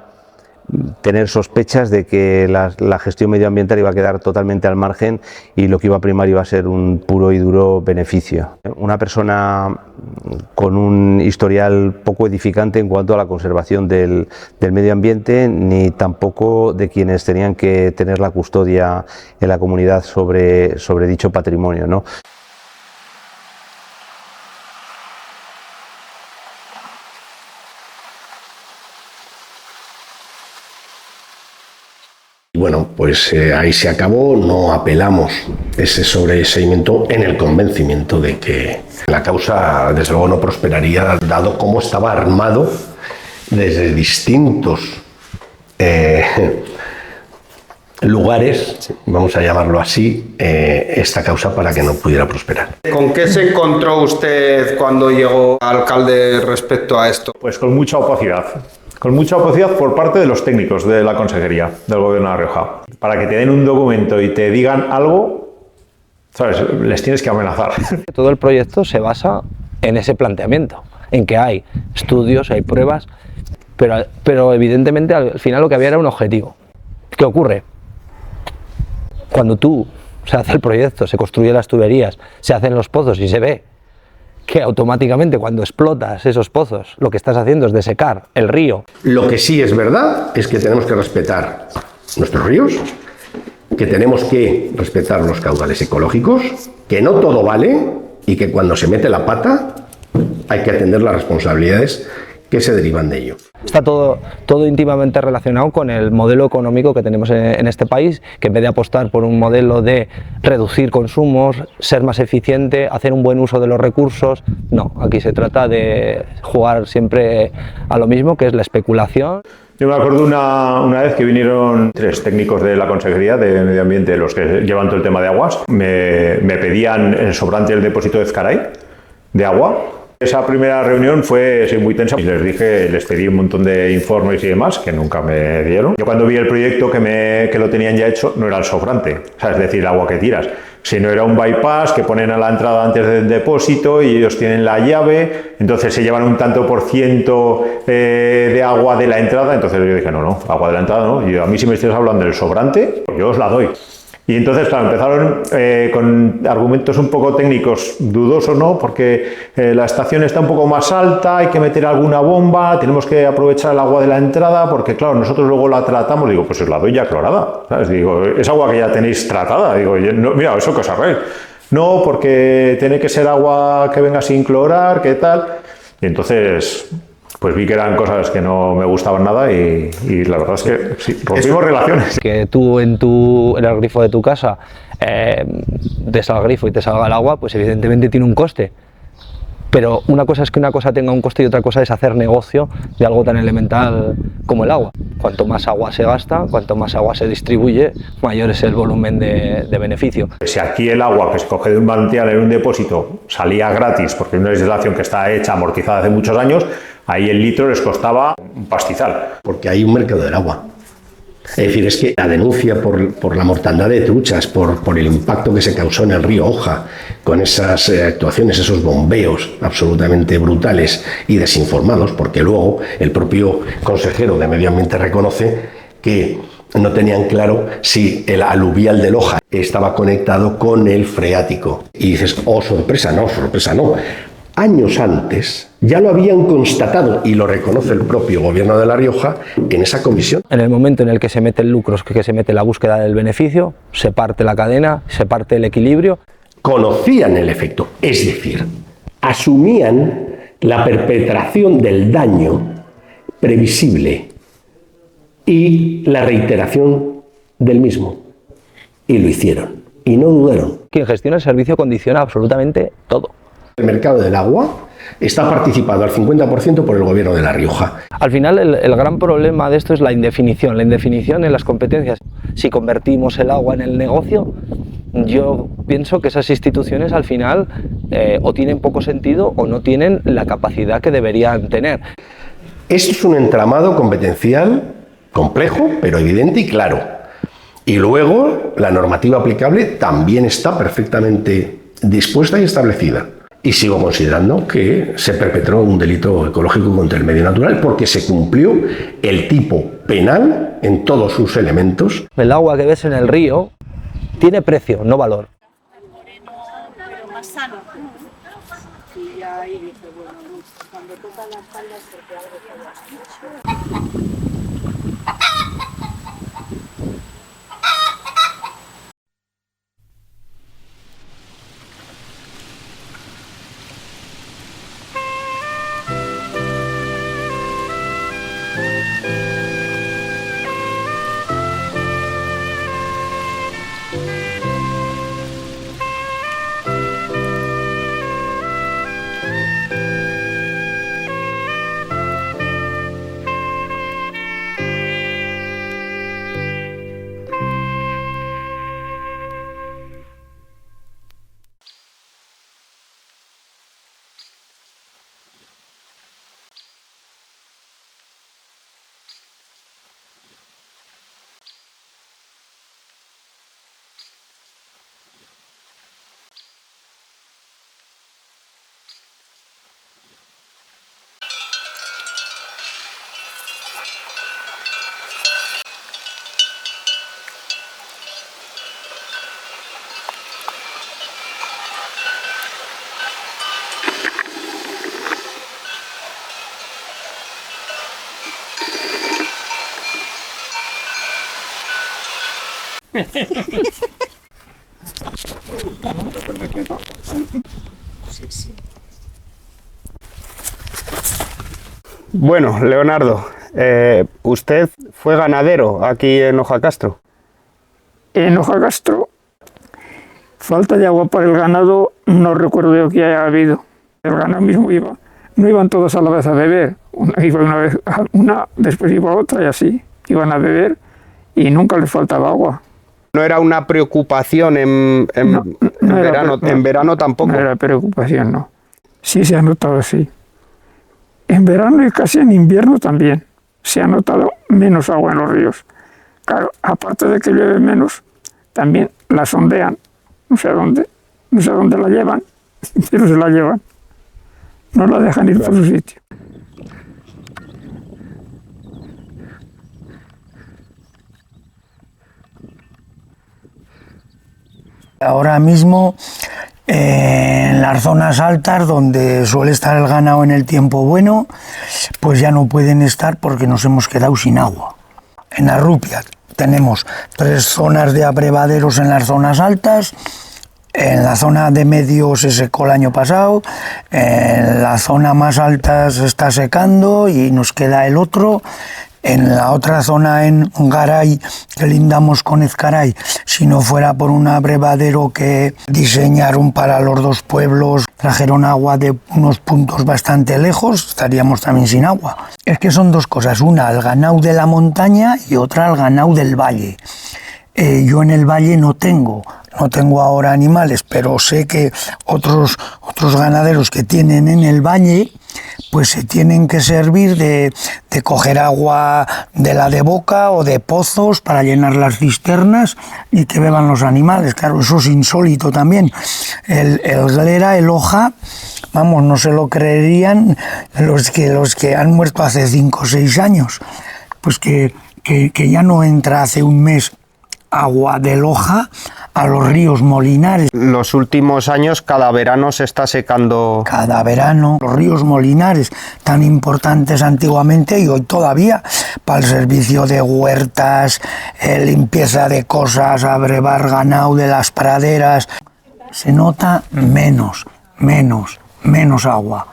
tener sospechas de que la gestión medioambiental iba a quedar totalmente al margen y lo que iba a primar iba a ser un puro y duro beneficio. Una persona con un historial poco edificante en cuanto a la conservación del medio ambiente, ni tampoco de quienes tenían que tener la custodia en la comunidad sobre dicho patrimonio, ¿no? bueno, pues ahí se acabó, no apelamos ese sobreseimiento en el convencimiento de que la causa desde luego no prosperaría, dado cómo estaba armado desde distintos lugares, vamos a llamarlo así, esta causa para que no pudiera prosperar. ¿Con qué se encontró usted cuando llegó alcalde respecto a esto? Pues con mucha opacidad. Con mucha opacidad por parte de los técnicos de la Consejería del Gobierno de La Rioja. Para que te den un documento y te digan algo, ¿sabes? Les tienes que amenazar. Todo el proyecto se basa en ese planteamiento, en que hay estudios, hay pruebas, pero evidentemente al final lo que había era un objetivo. ¿Qué ocurre? Cuando se hace el proyecto, se construyen las tuberías, se hacen los pozos y se ve que automáticamente cuando explotas esos pozos lo que estás haciendo es desecar el río. Lo que sí es verdad es que tenemos que respetar nuestros ríos, que tenemos que respetar los caudales ecológicos, que no todo vale y que cuando se mete la pata hay que atender las responsabilidades que se derivan de ello. Está todo íntimamente relacionado con el modelo económico que tenemos en este país, que en vez de apostar por un modelo de reducir consumos, ser más eficiente, hacer un buen uso de los recursos, no, aquí se trata de jugar siempre a lo mismo, que es la especulación. Yo me acuerdo una vez que vinieron 3 técnicos de la Consejería de Medio Ambiente, los que llevan todo el tema de aguas, me pedían el sobrante del depósito de Ezcaray, de agua. Esa primera reunión fue muy tensa y les pedí un montón de informes y demás que nunca me dieron. Yo cuando vi el proyecto que lo tenían ya hecho, no era el sobrante, o sea, es decir, el agua que tiras, sino era un bypass que ponen a la entrada antes del depósito y ellos tienen la llave, entonces se llevan un tanto por ciento de agua de la entrada. Entonces yo dije, no, agua de la entrada no, y a mí si me estás hablando del sobrante, yo os la doy. Y entonces, claro, empezaron con argumentos un poco técnicos, dudosos, ¿no? Porque la estación está un poco más alta, hay que meter alguna bomba, tenemos que aprovechar el agua de la entrada, porque claro, nosotros luego la tratamos. Digo, pues os la doy ya clorada, ¿sabes? Digo, es agua que ya tenéis tratada. Digo, no, mira, eso que os arreglo. No, porque tiene que ser agua que venga sin clorar, ¿qué tal? Y entonces, pues vi que eran cosas que no me gustaban nada y la verdad es que sí, rompimos relaciones. Que tú en el grifo de tu casa des al grifo y te salga el agua, pues evidentemente tiene un coste. Pero una cosa es que una cosa tenga un coste y otra cosa es hacer negocio de algo tan elemental como el agua. Cuanto más agua se gasta, cuanto más agua se distribuye, mayor es el volumen de beneficio. Si aquí el agua que se coge de un manantial en un depósito salía gratis, porque es una instalación que está hecha, amortizada hace muchos años, ahí el litro les costaba un pastizal. Porque hay un mercado del agua. Es decir, es que la denuncia por la mortandad de truchas, por el impacto que se causó en el río Oja, con esas actuaciones, esos bombeos absolutamente brutales y desinformados, porque luego el propio consejero de Medio Ambiente reconoce que no tenían claro si el aluvial del Oja estaba conectado con el freático. Y dices, oh, sorpresa no. Años antes ya lo habían constatado y lo reconoce el propio Gobierno de La Rioja en esa comisión. En el momento en el que se mete el lucro, que se mete la búsqueda del beneficio, se parte la cadena, se parte el equilibrio. Conocían el efecto, es decir, asumían la perpetración del daño previsible y la reiteración del mismo. Y lo hicieron, y no dudaron. Quien gestiona el servicio condiciona absolutamente todo. El mercado del agua está participado al 50% por el Gobierno de La Rioja. Al final el gran problema de esto es la indefinición en las competencias. Si convertimos el agua en el negocio, yo pienso que esas instituciones al final o tienen poco sentido o no tienen la capacidad que deberían tener. Esto es un entramado competencial complejo, pero evidente y claro. Y luego la normativa aplicable también está perfectamente dispuesta y establecida. Y sigo considerando que se perpetró un delito ecológico contra el medio natural porque se cumplió el tipo penal en todos sus elementos. El agua que ves en el río tiene precio, no valor. Pero más sano. Y ahí dice, bueno, cuando toca la espalda es porque algo que Bueno, Leonardo, usted fue ganadero aquí en Ojacastro. En Ojacastro, falta de agua para el ganado, no recuerdo yo que haya habido. El ganado mismo iba, no iban todos a la vez a beber, iba una vez una, después iba otra y así, iban a beber y nunca les faltaba agua. ¿No era una preocupación en verano? En verano tampoco. No era preocupación, no. Sí se ha notado así. En verano y casi en invierno también se ha notado menos agua en los ríos. Claro, aparte de que llueve menos, también la sondean. No sé a dónde la llevan, pero se la llevan. No la dejan ir por su sitio. Ahora mismo en las zonas altas donde suele estar el ganado en el tiempo bueno, pues ya no pueden estar porque nos hemos quedado sin agua. En Arrupia tenemos 3 zonas de abrevaderos en las zonas altas. En la zona de medio se secó el año pasado, en la zona más alta se está secando y nos queda el otro. En la otra zona, en Garay, que lindamos con Ezcaray, si no fuera por un abrevadero que diseñaron para los 2 pueblos, trajeron agua de unos puntos bastante lejos, estaríamos también sin agua. Es que son 2 cosas, una el ganado de la montaña y otra el ganado del valle. Yo en el valle no tengo ahora animales, pero sé que otros ganaderos que tienen en el valle, pues se tienen que servir de coger agua de la de boca o de pozos para llenar las cisternas y que beban los animales. Claro, eso es insólito también. El Glera, el Oja, vamos, no se lo creerían los que han muerto hace 5 o 6 años, pues que ya no entra hace un mes agua de Loja a los ríos Molinares. Los últimos años cada verano se está secando. Cada verano los ríos Molinares, tan importantes antiguamente y hoy todavía, para el servicio de huertas, limpieza de cosas, abrevar ganado de las praderas, se nota menos agua.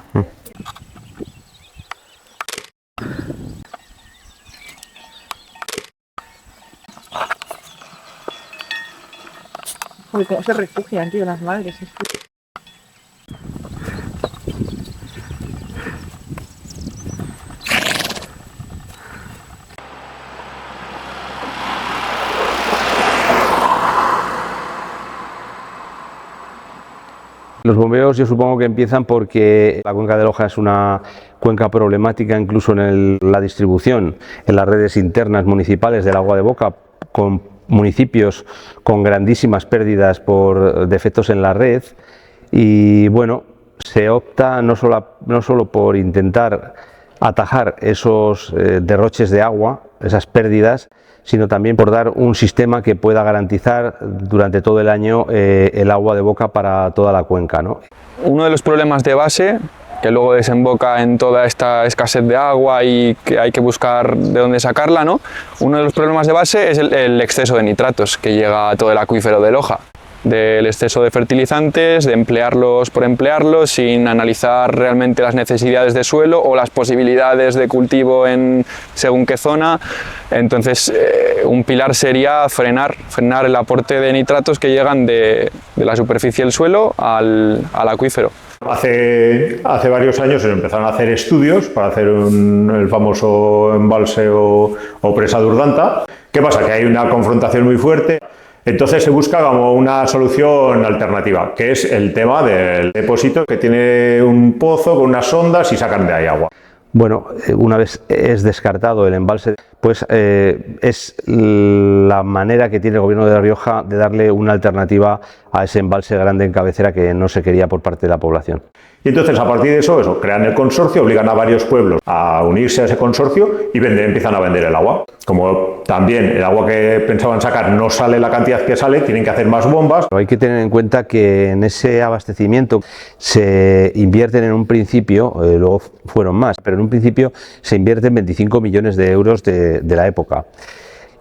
Uy, cómo se refugian, tío, las madres. Los bombeos yo supongo que empiezan porque la cuenca de Loja es una cuenca problemática incluso en la distribución, en las redes internas municipales del agua de boca, con municipios con grandísimas pérdidas por defectos en la red y bueno, se opta no solo por intentar atajar esos derroches de agua, esas pérdidas, sino también por dar un sistema que pueda garantizar durante todo el año el agua de boca para toda la cuenca, ¿no? Uno de los problemas de base, que luego desemboca en toda esta escasez de agua y que hay que buscar de dónde sacarla, ¿no? Uno de los problemas de base es el exceso de nitratos que llega a todo el acuífero de Loja, del exceso de fertilizantes, de emplearlos por emplearlos, sin analizar realmente las necesidades de suelo o las posibilidades de cultivo en según qué zona. Entonces, un pilar sería frenar el aporte de nitratos que llegan de la superficie del suelo al acuífero. Hace varios años se empezaron a hacer estudios para hacer el famoso embalse o presa de Urdanta. ¿Qué pasa? Que hay una confrontación muy fuerte. Entonces se busca como una solución alternativa, que es el tema del depósito, que tiene un pozo con unas sondas y sacan de ahí agua. Bueno, una vez es descartado el embalse, pues es la manera que tiene el Gobierno de La Rioja de darle una alternativa a ese embalse grande en cabecera que no se quería por parte de la población. Y entonces a partir de eso, crean el consorcio, obligan a varios pueblos a unirse a ese consorcio y empiezan a vender el agua. Como también el agua que pensaban sacar no sale la cantidad que sale, tienen que hacer más bombas. Hay que tener en cuenta que en ese abastecimiento se invierten en un principio, luego fueron más, pero en un principio se invierten 25 millones de euros de la época.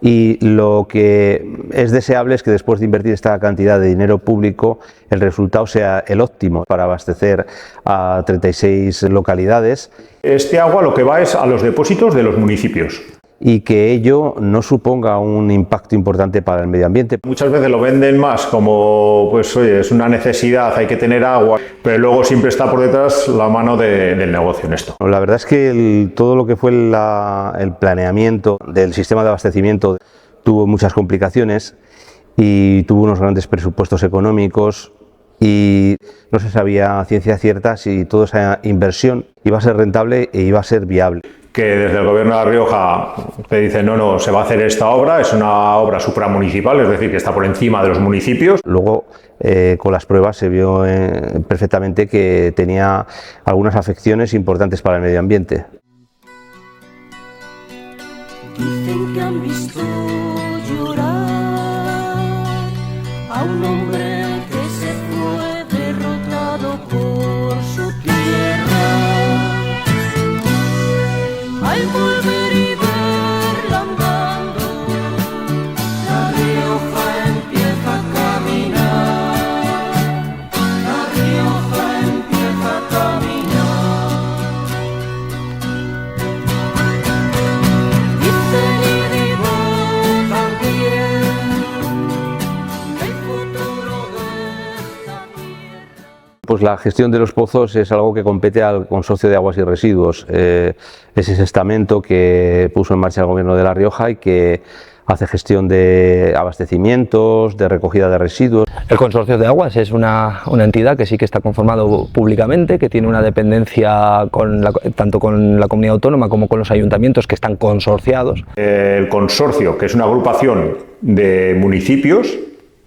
y lo que es deseable es que después de invertir esta cantidad de dinero público el resultado sea el óptimo para abastecer a 36 localidades. Este agua lo que va es a los depósitos de los municipios. Y que ello no suponga un impacto importante para el medio ambiente. Muchas veces lo venden más como, pues oye, es una necesidad, hay que tener agua, pero luego siempre está por detrás la mano del negocio en esto. La verdad es que todo lo que fue el planeamiento del sistema de abastecimiento tuvo muchas complicaciones y tuvo unos grandes presupuestos económicos y no se sabía a ciencia cierta si toda esa inversión iba a ser rentable e iba a ser viable. Que desde el gobierno de La Rioja te dicen no, se va a hacer esta obra, es una obra supramunicipal, es decir, que está por encima de los municipios. Luego, con las pruebas se vio perfectamente que tenía algunas afecciones importantes para el medio ambiente. Dicen que han visto llorar a un hombre que se fue derrotado por su tierra. Al volver y verla andando, La Rioja empieza a caminar. La Rioja empieza a caminar. Dicen y digo también el futuro de esta tierra. Pues la gestión de los pozos es algo que compete al Consorcio de Aguas y Residuos. Es ese estamento que puso en marcha el Gobierno de La Rioja y que hace gestión de abastecimientos, de recogida de residuos. El Consorcio de Aguas es una entidad que sí que está conformado públicamente, que tiene una dependencia tanto con la comunidad autónoma como con los ayuntamientos que están consorciados. El consorcio, que es una agrupación de municipios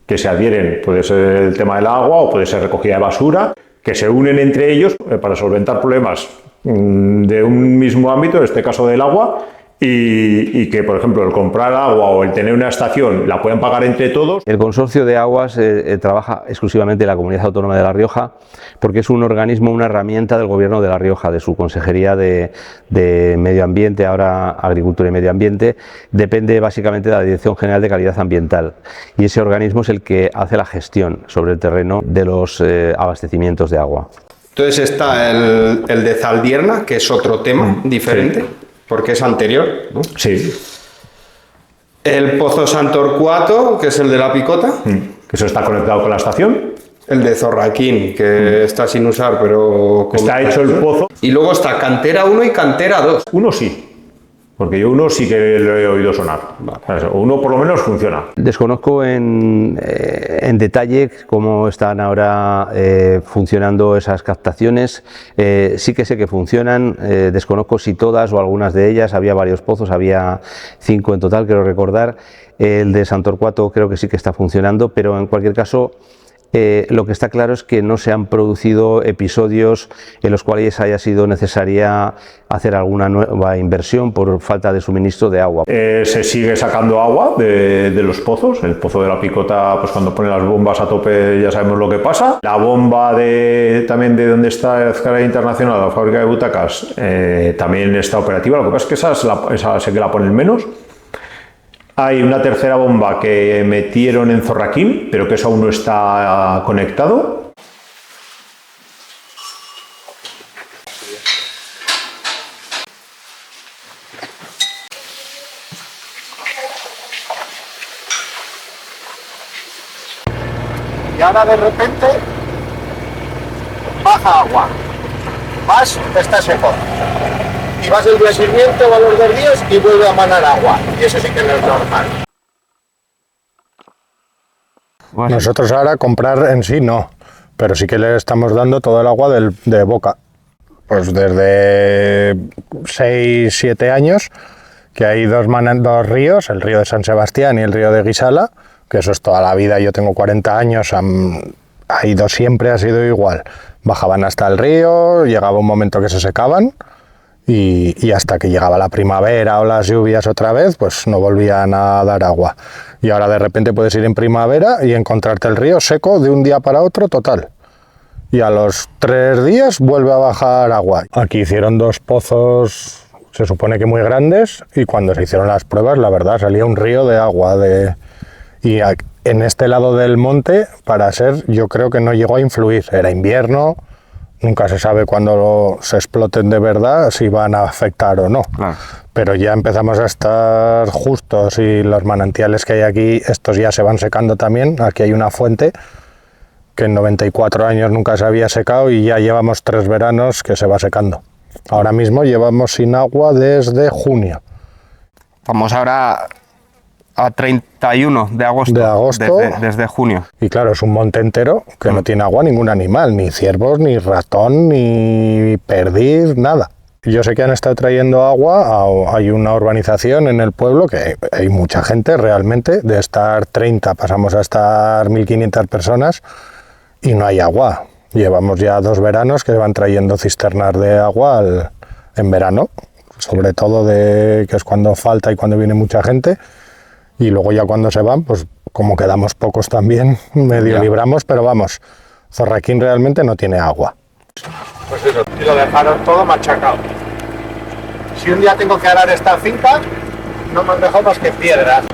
que se adhieren, puede ser el tema del agua o puede ser recogida de basura, que se unen entre ellos para solventar problemas de un mismo ámbito, en este caso del agua, y que, por ejemplo, el comprar agua o el tener una estación la puedan pagar entre todos. El Consorcio de Aguas trabaja exclusivamente en la Comunidad Autónoma de La Rioja porque es un organismo, una herramienta del Gobierno de La Rioja, de su Consejería de Medio Ambiente, ahora Agricultura y Medio Ambiente. Depende básicamente de la Dirección General de Calidad Ambiental y ese organismo es el que hace la gestión sobre el terreno de los abastecimientos de agua. Entonces está el de Zaldierna, que es otro tema diferente. Sí. Porque es anterior, ¿no? Sí. El Pozo Santorcuato, que es el de la Picota. Que eso está conectado con la estación. El de Zorraquín, que está sin usar, pero... Está hecho el pozo. Y luego está Cantera 1 y Cantera 2. Uno sí. Porque yo uno sí que lo he oído sonar. Vale. Uno por lo menos funciona. Desconozco en detalle cómo están ahora funcionando esas captaciones. Sí que sé que funcionan. Desconozco si todas o algunas de ellas. Había varios pozos, había 5 en total, quiero recordar. El de Santorcuato creo que sí que está funcionando, pero en cualquier caso... lo que está claro es que no se han producido episodios en los cuales haya sido necesaria hacer alguna nueva inversión por falta de suministro de agua. Se sigue sacando agua de los pozos. El pozo de la Picota, pues cuando ponen las bombas a tope ya sabemos lo que pasa. La bomba también de donde está Ezcaray Internacional, la fábrica de butacas, también está operativa. Lo que pasa es que esa sé que la ponen menos. Hay una tercera bomba que metieron en Zorraquín, pero que eso aún no está conectado. Y ahora de repente baja agua. Vas, está seco. Y vas el día siguiente o a los 2 días y vuelve a manar agua. Y eso sí que no es normal. Nosotros ahora comprar en sí no, pero sí que le estamos dando todo el agua de boca. Pues desde 6-7 años que hay dos ríos, el río de San Sebastián y el río de Guisala, que eso es toda la vida, yo tengo 40 años, ha ido siempre, ha sido igual. Bajaban hasta el río, llegaba un momento que se secaban, y hasta que llegaba la primavera o las lluvias otra vez, pues no volvían a dar agua. Y ahora de repente puedes ir en primavera y encontrarte el río seco de un día para otro total. Y a los 3 días vuelve a bajar agua. Aquí hicieron 2 pozos Se supone que muy grandes, y cuando se hicieron las pruebas, la verdad, salía un río de agua. En este lado del monte, para ser, yo creo que no llegó a influir. Era invierno, nunca se sabe cuándo se exploten de verdad si van a afectar o no. Claro. Pero ya empezamos a estar justos, y los manantiales que hay aquí, estos ya se van secando también. Aquí hay una fuente que en 94 años nunca se había secado, y ya llevamos 3 veranos que se va secando. Ahora mismo llevamos sin agua desde junio. Vamos ahora a 31 de agosto. Desde junio. Y claro, es un monte entero que no tiene agua ningún animal, ni ciervos, ni ratón, ni perdiz, nada. Yo sé que han estado trayendo agua, hay una urbanización en el pueblo que hay mucha gente realmente, de estar 30 pasamos a estar 1.500 personas y no hay agua. Llevamos ya 2 veranos que van trayendo cisternas de agua en verano, sobre todo que es cuando falta y cuando viene mucha gente, y luego ya cuando se van, pues como quedamos pocos también, medio libramos, pero vamos, Zorraquín realmente no tiene agua. Pues eso, y lo dejaron todo machacado. Si un día tengo que arar esta finca, no me han dejado más que piedras.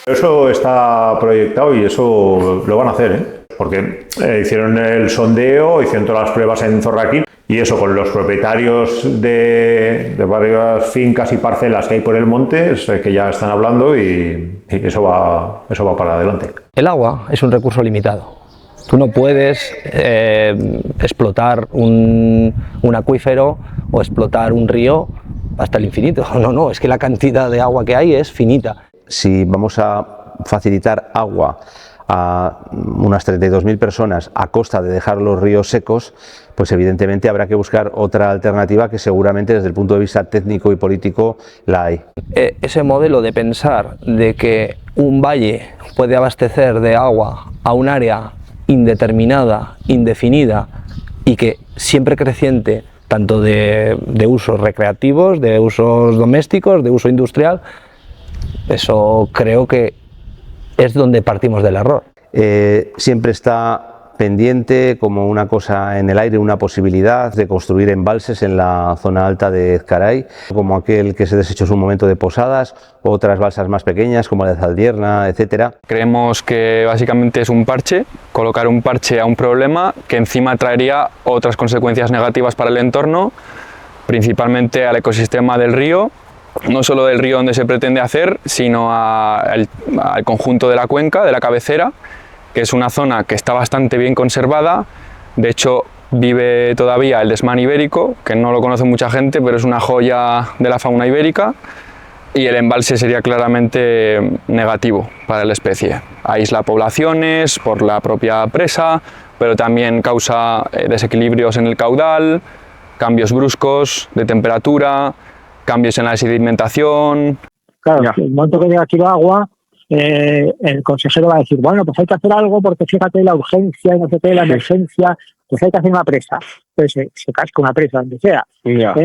Eso está proyectado y eso lo van a hacer, ¿eh? Porque hicieron el sondeo, hicieron todas las pruebas en Zorraquín, y eso con los propietarios de varias fincas y parcelas que hay por el monte, es que ya están hablando, y eso va para adelante. El agua es un recurso limitado. Tú no puedes explotar un acuífero o explotar un río hasta el infinito. No, es que la cantidad de agua que hay es finita. Si vamos a facilitar agua a unas 32.000 personas a costa de dejar los ríos secos, pues evidentemente habrá que buscar otra alternativa que seguramente desde el punto de vista técnico y político la hay. Ese modelo de pensar de que un valle puede abastecer de agua a un área indeterminada, indefinida, y que siempre creciente, tanto de usos recreativos, de usos domésticos, de uso industrial, eso creo que es donde partimos del error. Siempre está pendiente como una cosa en el aire, una posibilidad de construir embalses en la zona alta de Ezcaray, como aquel que se desechó en su momento de Posadas, otras balsas más pequeñas como la de Zaldierna, etcétera. Creemos que básicamente es un parche, colocar un parche a un problema que encima traería otras consecuencias negativas para el entorno, principalmente al ecosistema del río, no solo del río donde se pretende hacer, sino al conjunto de la cuenca, de la cabecera, que es una zona que está bastante bien conservada. De hecho, vive todavía el desmán ibérico, que no lo conoce mucha gente, pero es una joya de la fauna ibérica, y el embalse sería claramente negativo para la especie. Aísla poblaciones por la propia presa, pero también causa desequilibrios en el caudal, cambios bruscos de temperatura, cambios en la sedimentación. Claro, en el momento que llega aquí el agua, el consejero va a decir, bueno, pues hay que hacer algo porque fíjate la urgencia y no sé qué, la emergencia, pues hay que hacer una presa. Entonces se casca una presa, donde sea,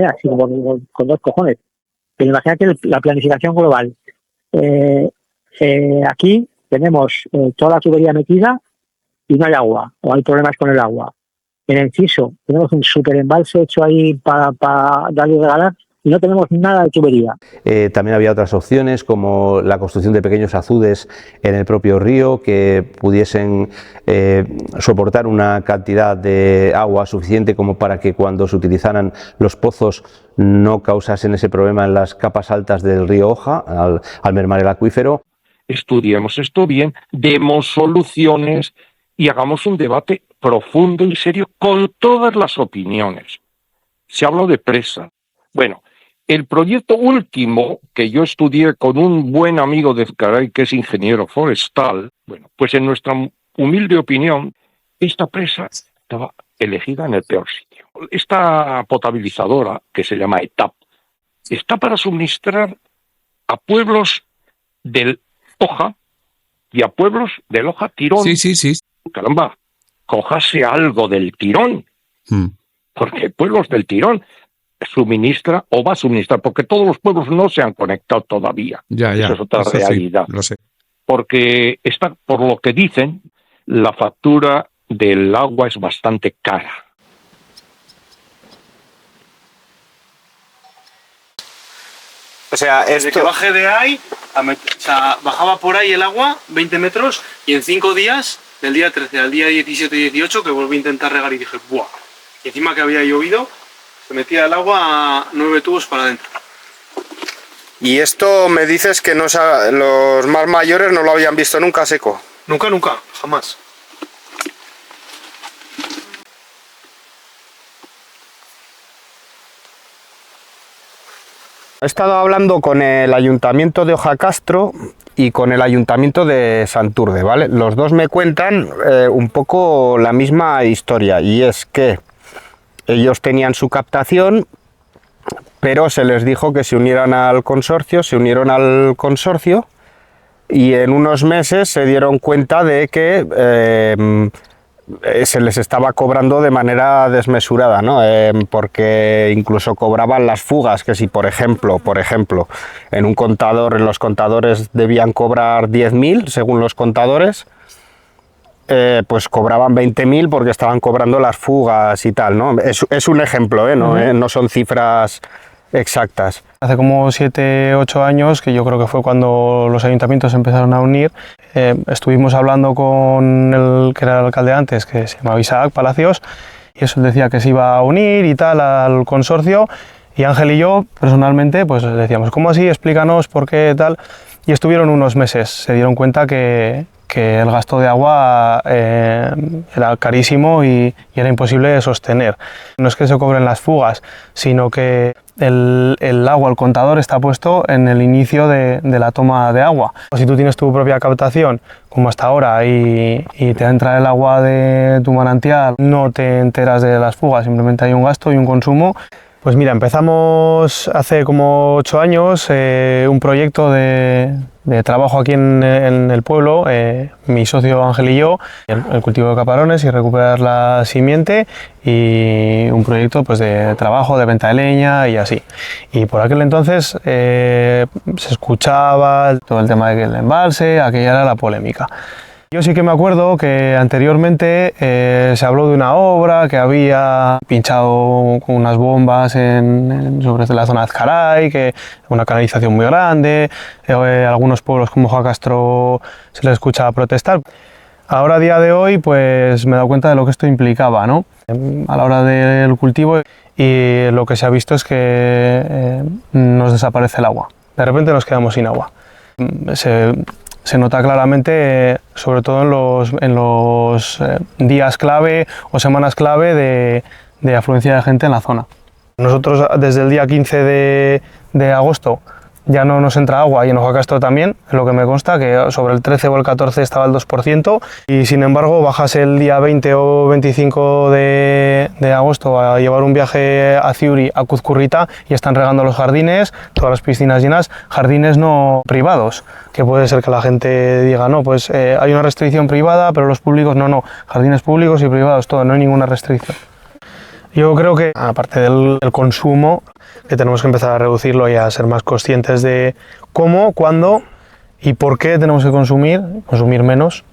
así como con 2 cojones. Pero imagínate la planificación global. Aquí tenemos toda la tubería metida y no hay agua, o hay problemas con el agua. En el Ciso tenemos un super embalse hecho ahí para darle y regalar, y no tenemos nada de tubería. También había otras opciones como la construcción de pequeños azudes en el propio río que pudiesen soportar una cantidad de agua suficiente como para que cuando se utilizaran los pozos no causasen ese problema en las capas altas del río Oja al mermar el acuífero. Estudiemos esto bien, demos soluciones y hagamos un debate profundo y serio con todas las opiniones. Se habló de presa. Bueno, el proyecto último que yo estudié con un buen amigo de Ezcaray, que es ingeniero forestal, bueno, pues en nuestra humilde opinión, esta presa estaba elegida en el peor sitio. Esta potabilizadora, que se llama ETAP, está para suministrar a pueblos del Oja y a pueblos del Oja Tirón. Sí. Caramba, cójase algo del Tirón, porque hay pueblos del Tirón. suministra o va a suministrar, porque todos los pueblos no se han conectado todavía. Ya, Esa es otra eso sí, realidad. lo sé. Porque está, por lo que dicen, la factura del agua es bastante cara. O sea, desde que bajé de ahí, o sea, bajaba por ahí el agua, 20 metros, y en 5 días, del día 13 al día 17 y 18, que volví a intentar regar y dije, ¡buah! Y encima que había llovido, se metía el agua a 9 tubos para adentro. Y esto me dices que los más mayores no lo habían visto nunca seco. Nunca, nunca, jamás. He estado hablando con el Ayuntamiento de Ojacastro y con el Ayuntamiento de Santurde, ¿vale? Los dos me cuentan un poco la misma historia, y es que ellos tenían su captación, pero se les dijo que se unieran al consorcio, se unieron al consorcio y en unos meses se dieron cuenta de que se les estaba cobrando de manera desmesurada, ¿no? Porque incluso cobraban las fugas, que si por ejemplo, en un contador, en los contadores debían cobrar 10.000 según los contadores, pues cobraban 20.000 porque estaban cobrando las fugas y tal, ¿no? Es un ejemplo, no son cifras exactas. Hace como 7, 8 años, que yo creo que fue cuando los ayuntamientos empezaron a unir, estuvimos hablando con el que era el alcalde antes, que se llamaba Isaac Palacios, y eso decía que se iba a unir y tal al consorcio, y Ángel y yo personalmente pues le decíamos, ¿cómo así? Explícanos por qué tal, y estuvieron unos meses, se dieron cuenta que el gasto de agua era carísimo y era imposible de sostener. No es que se cobren las fugas, sino que el agua, el contador está puesto en el inicio de la toma de agua. Si tú tienes tu propia captación, como hasta ahora, y te entra el agua de tu manantial, no te enteras de las fugas, simplemente hay un gasto y un consumo. Pues mira, empezamos hace como 8 años un proyecto de trabajo aquí en el pueblo, mi socio Ángel y yo, el cultivo de caparones y recuperar la simiente, y un proyecto pues de trabajo, de venta de leña y así. Y por aquel entonces se escuchaba todo el tema del embalse, aquella era la polémica. Yo sí que me acuerdo que anteriormente se habló de una obra que había pinchado con unas bombas sobre la zona de Azcaray, que una canalización muy grande, algunos pueblos como Ojacastro se les escuchaba protestar. Ahora, a día de hoy, pues me he dado cuenta de lo que esto implicaba, ¿no? A la hora del cultivo, y lo que se ha visto es que nos desaparece el agua. De repente nos quedamos sin agua. Se nota claramente, sobre todo en los días clave o semanas clave de afluencia de gente en la zona. Nosotros desde el día 15 de agosto ya no nos entra agua, y en Ojacastro también, en lo que me consta, que sobre el 13 o el 14 estaba el 2%, y sin embargo bajas el día 20 o 25 de agosto a llevar un viaje a Ciuri, a Cuzcurrita, y están regando los jardines, todas las piscinas llenas, jardines no privados, que puede ser que la gente diga, no, pues hay una restricción privada, pero los públicos no, jardines públicos y privados, todo, no hay ninguna restricción. Yo creo que, aparte del consumo, que tenemos que empezar a reducirlo y a ser más conscientes de cómo, cuándo y por qué tenemos que consumir menos.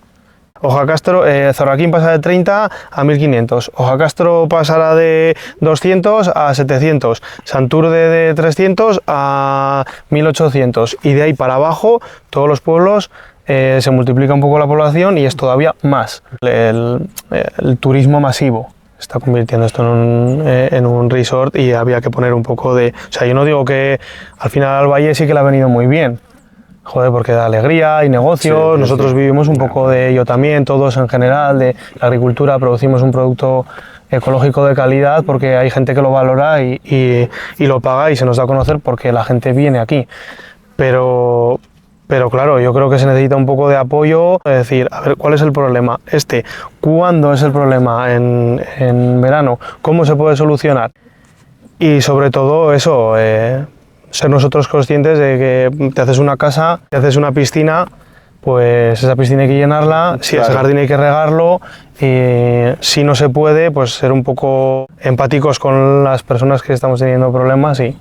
Ojacastro, Zorraquín pasa de 30 a 1500, Ojacastro pasará de 200 a 700, Santurde de 300 a 1800, y de ahí para abajo todos los pueblos se multiplica un poco la población y es todavía más. El turismo masivo está convirtiendo esto en un resort, y había que poner un poco de... O sea, yo no digo que al final al Valle sí que le ha venido muy bien, joder, porque da alegría, hay negocios, nosotros vivimos un poco de ello también, todos en general, de la agricultura, producimos un producto ecológico de calidad porque hay gente que lo valora y lo paga y se nos da a conocer porque la gente viene aquí. Pero claro, yo creo que se necesita un poco de apoyo, es decir, a ver, ¿cuál es el problema? ¿Cuándo es el problema? ¿En verano? ¿Cómo se puede solucionar? Y sobre todo eso, ser nosotros conscientes de que te haces una casa, te haces una piscina, pues esa piscina hay que llenarla, si ese jardín hay que regarlo, y si no se puede, pues ser un poco empáticos con las personas que estamos teniendo problemas y...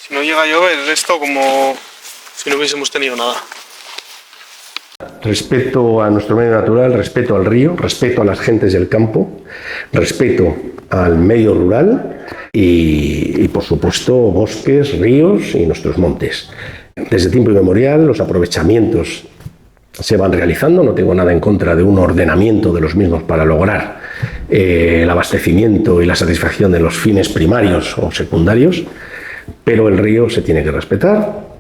Si no llega a llover, esto como si no hubiésemos tenido nada. Respeto a nuestro medio natural, respeto al río, respeto a las gentes del campo, respeto al medio rural y por supuesto, bosques, ríos y nuestros montes. Desde tiempo inmemorial, los aprovechamientos se van realizando, no tengo nada en contra de un ordenamiento de los mismos para lograr el abastecimiento y la satisfacción de los fines primarios o secundarios, pero el río se tiene que respetar,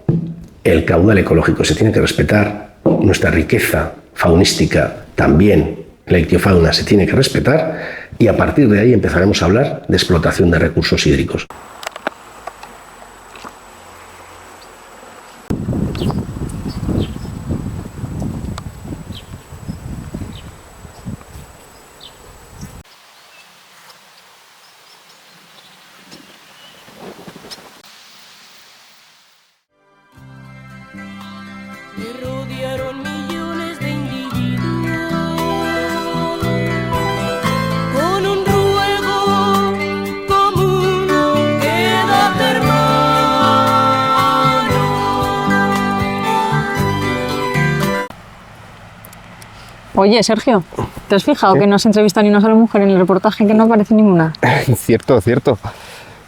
el caudal ecológico se tiene que respetar, nuestra riqueza faunística también, la ictiofauna se tiene que respetar y a partir de ahí empezaremos a hablar de explotación de recursos hídricos. Me rodearon millones de individuos con un ruego común, quédate hermano. Oye, Sergio, ¿te has fijado que no has entrevistado ni una sola mujer en el reportaje, que no aparece ninguna? Cierto, cierto.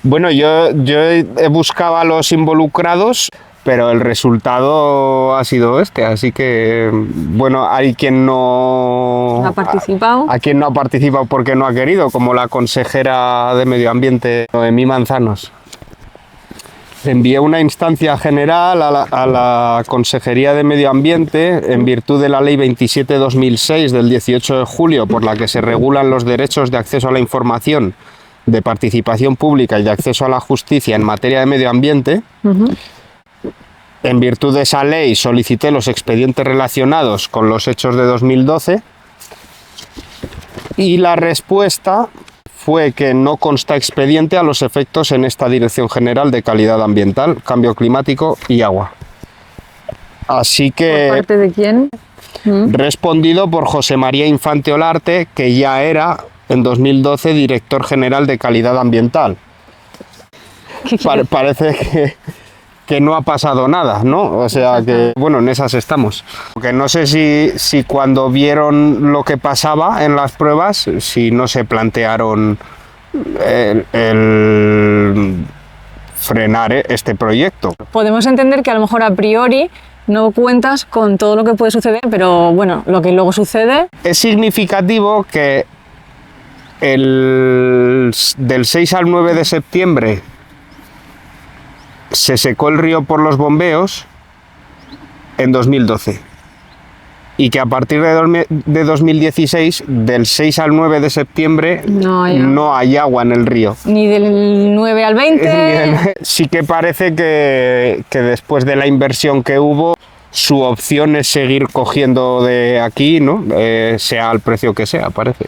Bueno, yo he buscado a los involucrados, pero el resultado ha sido este, así que, bueno, hay quien no ¿Ha participado? A quien no ha participado porque no ha querido, como la consejera de Medio Ambiente, Noemí Manzanos. Envié una instancia general a la Consejería de Medio Ambiente en virtud de la Ley 27/2006 del 18 de julio, por la que se regulan los derechos de acceso a la información, de participación pública y de acceso a la justicia en materia de medio ambiente. En virtud de esa ley solicité los expedientes relacionados con los hechos de 2012 y la respuesta fue que no consta expediente a los efectos en esta Dirección General de Calidad Ambiental, Cambio Climático y Agua. Así que... ¿Por parte de quién? Respondido por José María Infante Olarte, que ya era en 2012 Director General de Calidad Ambiental. Parece que no ha pasado nada, ¿no? O sea que, bueno, en esas estamos. Porque no sé si cuando vieron lo que pasaba en las pruebas, si no se plantearon el frenar este proyecto. Podemos entender que a lo mejor a priori no cuentas con todo lo que puede suceder, pero bueno, lo que luego sucede... Es significativo que del 6 al 9 de septiembre se secó el río por los bombeos en 2012 y que a partir de 2016, del 6 al 9 de septiembre, no hay agua en el río. Ni del 9 al 20. Sí que parece que después de la inversión que hubo, su opción es seguir cogiendo de aquí, ¿no? Sea al precio que sea, parece.